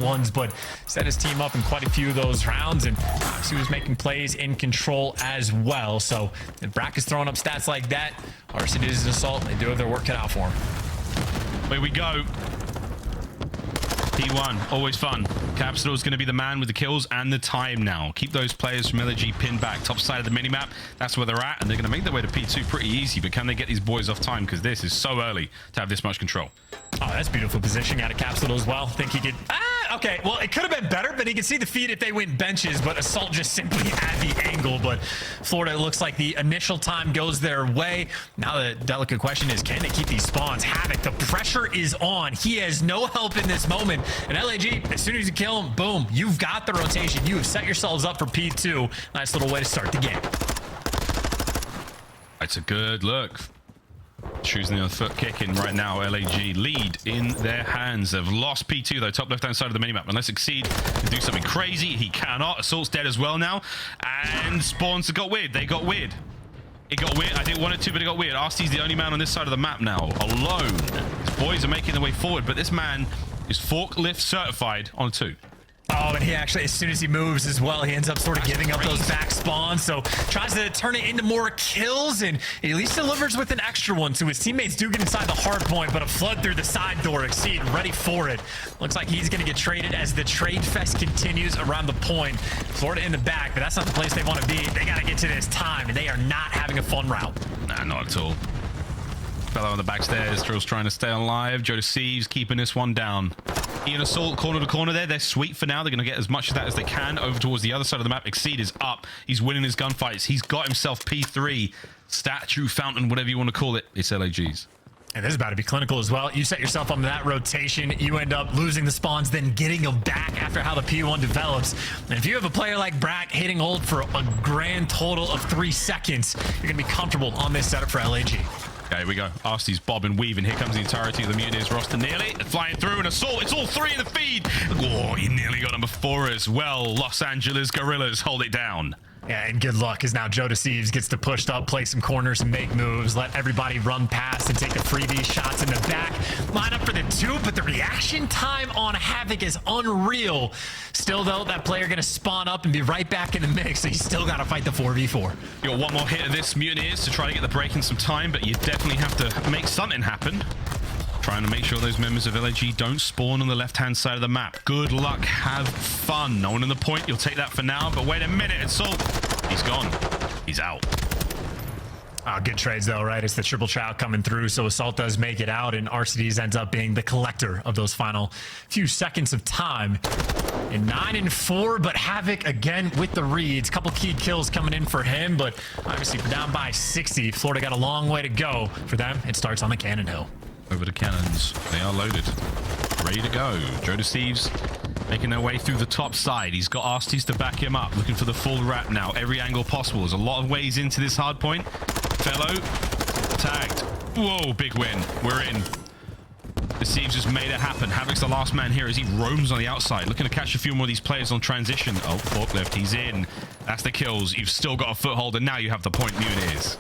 ones, but set his team up in quite a few of those rounds, and he was making plays in control as well. So if Brack is throwing up stats like that, RC is an assault. They do have their work cut out for him. Here we go. P1, always fun. Capsule is going to be the man with the kills and the time now. Keep those players from LG pinned back top side of the minimap. That's where they're at, and they're going to make their way to P2 pretty easy, but can they get these boys off time? Because this is so early to have this much control. Oh, that's beautiful positioning out of Capsule as well. Think he could... okay, well, it could have been better, but he could see the feed if they went benches, but Assault just simply at the angle. But Florida, it looks like the initial time goes their way. Now the delicate question is, can they keep these spawns? Havok, the pressure is on. He has no help in this moment. And LAG, as soon as you kill him, boom, you've got the rotation. You have set yourselves up for P2. Nice little way to start the game. It's a good look. Choosing the other foot kicking right now. LAG lead in their hands. They've lost P2 though, top left hand side of the minimap. Unless Exceed can do something crazy, he cannot. Assault's dead as well now, and spawns got weird. They got weird. It got weird. I didn't want it to, but it got weird. RC's the only man on this side of the map now, alone. His boys are making their way forward, but this man is forklift certified on 2. Oh, and he actually, as soon as he moves as well, he ends up sort of giving up those back spawns. So tries to turn it into more kills, and at least delivers with an extra one. So his teammates do get inside the hard point, but a flood through the side door. Exceed ready for it. Looks like he's going to get traded as the trade fest continues around the point. Florida in the back, but that's not the place they want to be. They got to get to this time, and they are not having a fun route. Nah, not at all. Fellow on the back stairs, Drill's trying to stay alive. Joe Deceives keeping this one down. Ian Assault corner to corner there. They're sweet for now. They're going to get as much of that as they can over towards the other side of the map. Exceed is up. He's winning his gunfights. He's got himself P3. Statue, fountain, whatever you want to call it. It's LAG's. And this is about to be clinical as well. You set yourself up in that rotation. You end up losing the spawns, then getting them back after how the P1 develops. And if you have a player like Brack hitting hold for a grand total of 3 seconds, you're going to be comfortable on this setup for LAG. Okay, here we go. Arsty's bobbing, weaving. Here comes the entirety of the Mutineers roster. Nearly flying through an assault. It's all 3 in the feed. Oh, he nearly got them before as well. Los Angeles Guerrillas hold it down. Yeah, and good luck as now Joe Deceives gets to push up, play some corners, and make moves. Let everybody run past and take the freebie shots in the back. Line up for the 2, but the reaction time on Havok is unreal. Still, though, that player going to spawn up and be right back in the mix, so you still got to fight the 4v4. You got one more hit of this Mutineers to try to get the break in some time, but you definitely have to make something happen. Trying to make sure those members of LAG don't spawn on the left-hand side of the map. Good luck. Have fun. No one in the point. You'll take that for now. But wait a minute. Assault. He's gone. He's out. Good trades, though, right? It's the triple trout coming through, so Assault does make it out, and RCDs ends up being the collector of those final few seconds of time. In 9-4, but Havok again with the reads. Couple key kills coming in for him, but obviously we're down by 60. Florida got a long way to go. For them, it starts on the cannon hill. Over the cannons. They are loaded. Ready to go. Joe Deceives making their way through the top side. He's got Arsties to back him up. Looking for the full wrap now. Every angle possible. There's a lot of ways into this hard point. Fellow. Tagged. Whoa, big win. We're in. Deceives just made it happen. Havok's the last man here as he roams on the outside. Looking to catch a few more of these players on transition. Oh, forklift. He's in. That's the kills. You've still got a foothold, and now you have the point Mutineers.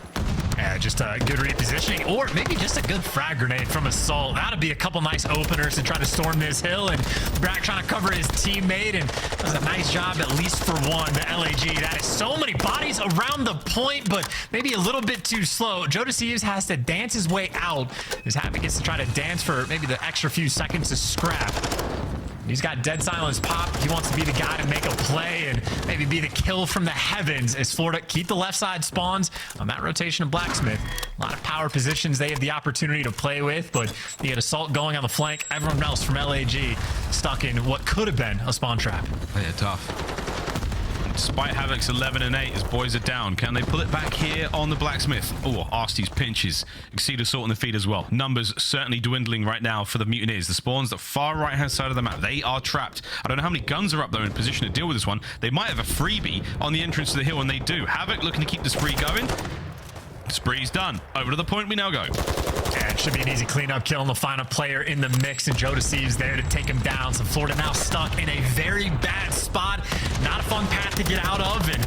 Yeah, just a good repositioning, or maybe just a good frag grenade from Assault. That'd be a couple nice openers to try to storm this hill, and Brack trying to cover his teammate, and does a nice job, at least for one. The LAG, that is so many bodies around the point, but maybe a little bit too slow. Joe Deceives has to dance his way out, as Havok gets to try to dance for maybe the extra few seconds to scrap. He's got dead silence pop. He wants to be the guy to make a play and maybe be the kill from the heavens as Florida keep the left side spawns on that rotation of Blacksmith. A lot of power positions they have the opportunity to play with, but you get Assault going on the flank. Everyone else from LAG stuck in what could have been a spawn trap. Yeah, tough. Despite Havok's 11-8, his boys are down. Can they pull it back here on the Blacksmith? Oh, Arsty's pinches. Exceed Assault in the feed as well. Numbers certainly dwindling right now for the Mutineers. The spawns, the far right-hand side of the map, they are trapped. I don't know how many guns are up there in position to deal with this one. They might have a freebie on the entrance to the hill, and they do. Havok looking to keep the spree going. Spree's done. Over to the point we now go. Yeah, it should be an easy cleanup kill, and the final player in the mix, and Joe Deceives there to take him down. So Florida now stuck in a very bad spot. Not a fun path to get out of. And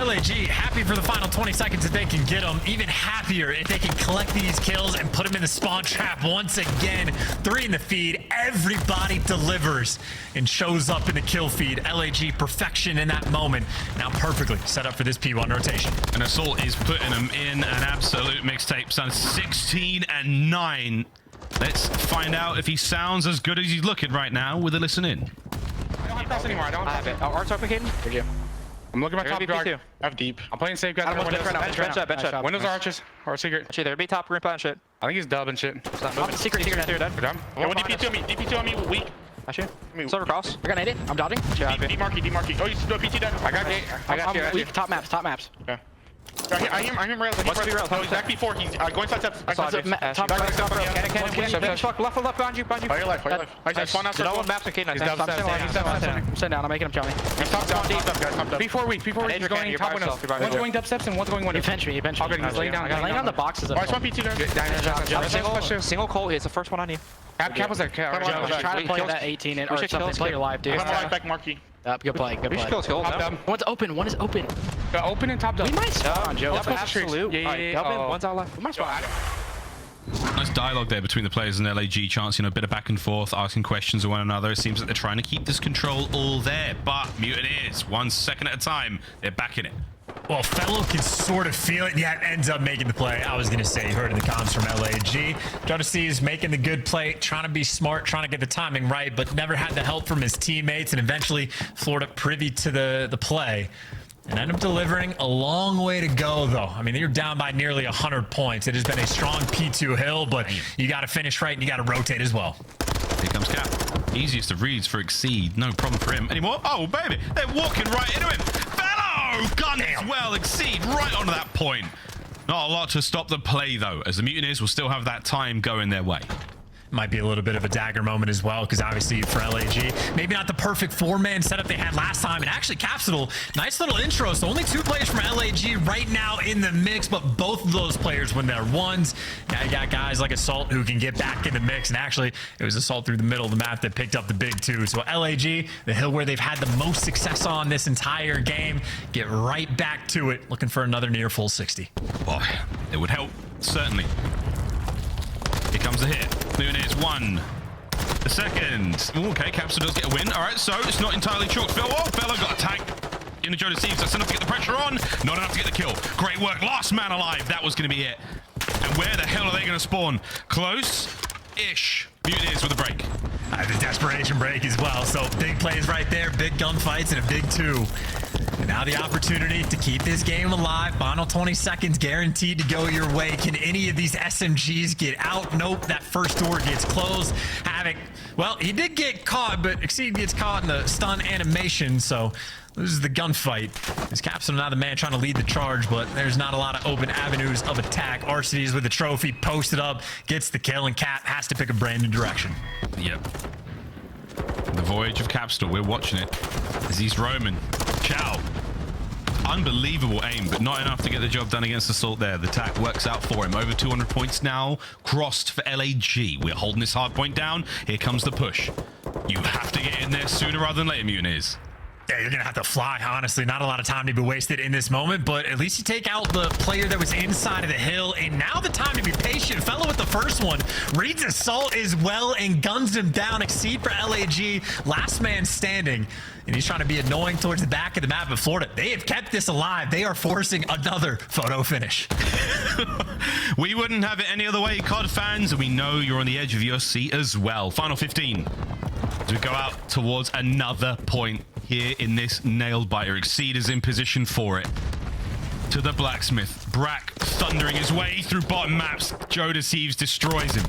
LAG happy for the final 20 seconds if they can get them. Even happier if they can collect these kills and put them in the spawn trap once again. 3 in the feed. Everybody delivers and shows up in the kill feed. LAG perfection in that moment. Now perfectly set up for this P1 rotation. And Assault is putting them in an absolute mixtape. Son, 16-9. Let's find out if he sounds as good as he's looking right now with a listen in. I don't have press anymore. I don't have it. Art's open, Caden. Where'd you? I'm looking at my top BP guard. too. I have deep. I'm playing safe guys. Bench shot, bench shot. Windows are arches or secret. Actually, there be top green plant shit. I think he's dub and shit. Secret dead. We're done. Yeah, one DP2 on me. DP2 on me. Weak. Actually, silver cross. I got naded. I'm dodging. D marky. Oh, you still PT dead. I got I'm weak. Top maps. Okay. I hear him rails. What's the rails? Oh, he's back before. He's going side steps. Top cannon. Left behind you. Oh, your life. I spawn out. No one maps with Caden. He's down. I'm sitting down. I'm making him tell me. He's top down, guys. Before week. He's going top windows. One's going dub steps and one's going windows. He pinched me. He's laying down. Laying on the boxes. I spawn PT there. Single Colt. It's the first one on you. Cap was there. Try to play that 18 and or something. Play your life, dude. I'm alive back, Marky. Good play. Good play. One's open. One is open. Open and top dub. We might spawn, Joe. That's absolute. Yeah. One's out left. We might spawn. Nice dialogue there between the players and LAG, chance, a bit of back and forth, asking questions of one another. It seems that they're trying to keep this control all there, but Mutineers, 1 second at a time, they're back in it. Well, Fellow can sort of feel it, yet ends up making the play. I was going to say, heard in the comms from LAG. Jodeci is making the good play, trying to be smart, trying to get the timing right, but never had the help from his teammates, and eventually Florida privy to the play. And end up delivering. A long way to go, though. I mean, you're down by nearly 100 points. It has been a strong P2 hill, but you got to finish right and you got to rotate as well. Here comes Cap. Easiest of reads for Exceed. No problem for him anymore. Oh, baby. They're walking right into him. Fellow! Gun as well. Exceed right onto that point. Not a lot to stop the play, though, as the Mutineers will still have that time going their way. Might be a little bit of a dagger moment as well, because obviously for LAG, maybe not the perfect 4-man setup they had last time. And actually, Capsule, nice little intro. So only 2 players from LAG right now in the mix, but both of those players, when they're ones, now you got guys like Assault who can get back in the mix. And actually, it was Assault through the middle of the map that picked up the big 2. So LAG, the hill where they've had the most success on this entire game, get right back to it, looking for another near full 60. Boy, it would help, certainly. Here comes the hit. Mutineers 1. The second. Ooh, okay, Capsule does get a win. All right, so it's not entirely chalk. Fella got attacked in the Jodeci. That's enough to get the pressure on. Not enough to get the kill. Great work. Last man alive. That was going to be it. And where the hell are they going to spawn? Close-ish. Mutineers with a break. The desperation break as well. So big plays right there. Big gunfights and a big 2. And now the opportunity to keep this game alive. Final 20 seconds guaranteed to go your way. Can any of these SMGs get out? Nope. That first door gets closed. Havok, well, he did get caught, but Exceed gets caught in the stun animation. So this is the gunfight. This Capsule now the man trying to lead the charge, but there's not a lot of open avenues of attack. Arcides with the trophy posted up, gets the kill, and Cap has to pick a brand new direction. Yep. The voyage of Capsule, we're watching it as he's roaming. Chow. Unbelievable aim, but not enough to get the job done against Assault there. The attack works out for him. Over 200 points now crossed for LAG. We're holding this hard point down. Here comes the push. You have to get in there sooner rather than later, Mutineers. Yeah, you're going to have to fly, honestly. Not a lot of time to be wasted in this moment, but at least you take out the player that was inside of the hill, and now the time to be patient. Fellow with the first one reads Assault as well and guns him down. Exceed for LAG, last man standing, and he's trying to be annoying towards the back of the map of Florida. They have kept this alive. They are forcing another photo finish. We wouldn't have it any other way, COD fans, and we know you're on the edge of your seat as well. Final 15. As we go out towards another point here in this nail biter. Exceed is in position for it. To the blacksmith. Brack thundering his way through bottom maps. Jodeci destroys him.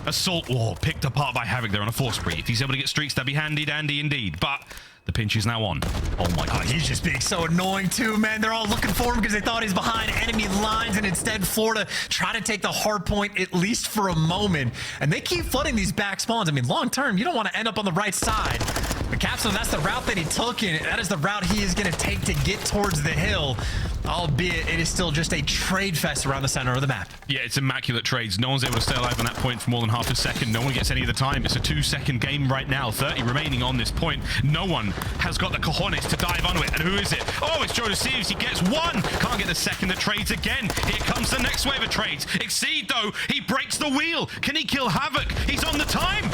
Assault wall picked apart by Havok there on a force spree. If he's able to get streaks, that'd be handy dandy indeed. But the pinch is now on. Oh my god. He's just being so annoying too, man. They're all looking for him because they thought he's behind enemy lines, and instead Florida try to take the hard point at least for a moment. And they keep flooding these back spawns. I mean, long term, you don't want to end up on the right side. But Capstone, that's the route that he took, and that is the route he is going to take to get towards the hill, albeit it is still just a trade fest around the center of the map. Yeah, it's immaculate trades. No one's able to stay alive on that point for more than half a second. No one gets any of the time. It's a 2-second game right now. 30 remaining on this point. No one has got the cojones to dive onto it. And who is it? Oh, it's Joe Deceives. He gets one. Can't get the second. The trades again. Here comes the next wave of trades. Exceed, though. He breaks the wheel. Can he kill Havok? He's on the time.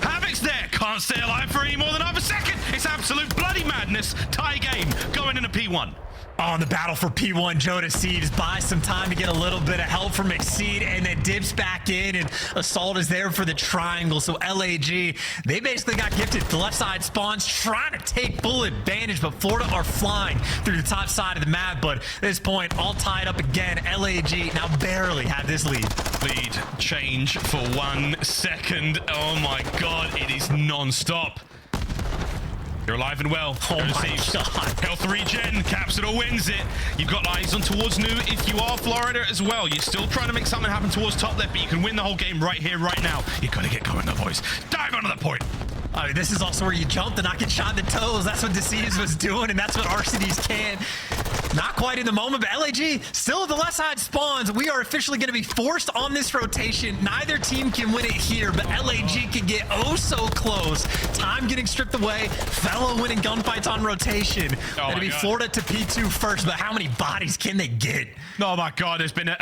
Havok's there. Can't stay alive for any more than half a second. It's absolute bloody madness. Tie game. Going into P1. On the battle for P1, Joe Deceives buys some time to get a little bit of help from Exceed and then dips back in, and Assault is there for the triangle. So LAG, they basically got gifted. The left side spawns trying to take full advantage, but Florida are flying through the top side of the map. But at this point, all tied up again. LAG now barely have this lead. Lead change for 1 second. Oh my God, it is non-stop. You're alive and well. Oh my God. Health regen. Capsule wins it. You've got eyes on towards New. If you are Florida as well, you're still trying to make something happen towards top left, but you can win the whole game right here, right now. You got to get going, though, boys. Dive onto the point. I mean, this is also where you jump to not get shot in the toes. That's what Deceives was doing, and that's what RCDs can. Not quite in the moment, but LAG still at the left side spawns. We are officially going to be forced on this rotation. Neither team can win it here, but LAG can get oh so close. Time getting stripped away. Fellow winning gunfights on rotation. Going to be Florida to P2 first, but how many bodies can they get? Oh my God, there's been a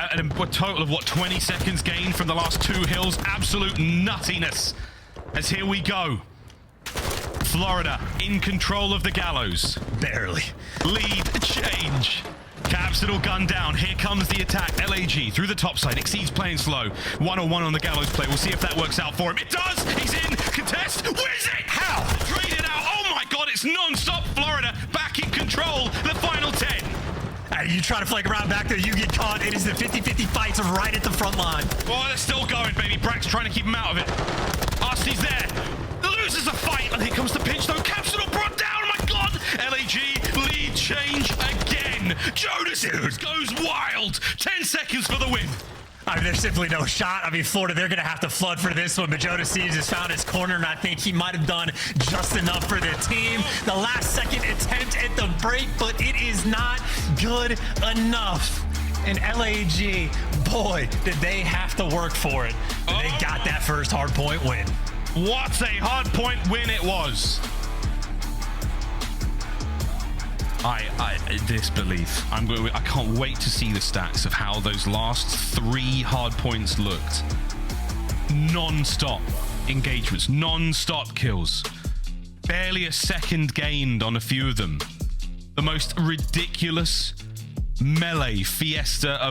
total of, what, 20 seconds gained from the last 2 hills. Absolute nuttiness. As here we go. Florida in control of the gallows. Barely. Lead change. Capsule gun down. Here comes the attack. LAG through the top side. Exceeds playing slow. 1-on-1 on the gallows play. We'll see if that works out for him. It does. He's in. Contest. Wins it. How? Trade it out. Oh my God, it's non-stop. Florida back in control. The final 10. You try to flank around back there, you get caught. It is the 50-50 fights right at the front line. Oh, they're still going, baby. Brack's trying to keep him out of it. Arsty's there. Loses a fight, and here comes the pinch, though. Capsule brought down. Oh my God. LAG lead change again. Jonas goes wild. 10 seconds for the win. I mean, there's simply no shot. I mean, Florida, they're going to have to flood for this one, but Joe Deceives has found his corner, and I think he might have done just enough for the team. The last second attempt at the break, but it is not good enough. And LAG, boy, did they have to work for it. But they got that first hard point win. What a hard point win it was. I disbelief. I can't wait to see the stats of how those last 3 hard points looked. Non-stop engagements, non-stop kills. Barely a second gained on a few of them. The most ridiculous melee fiesta of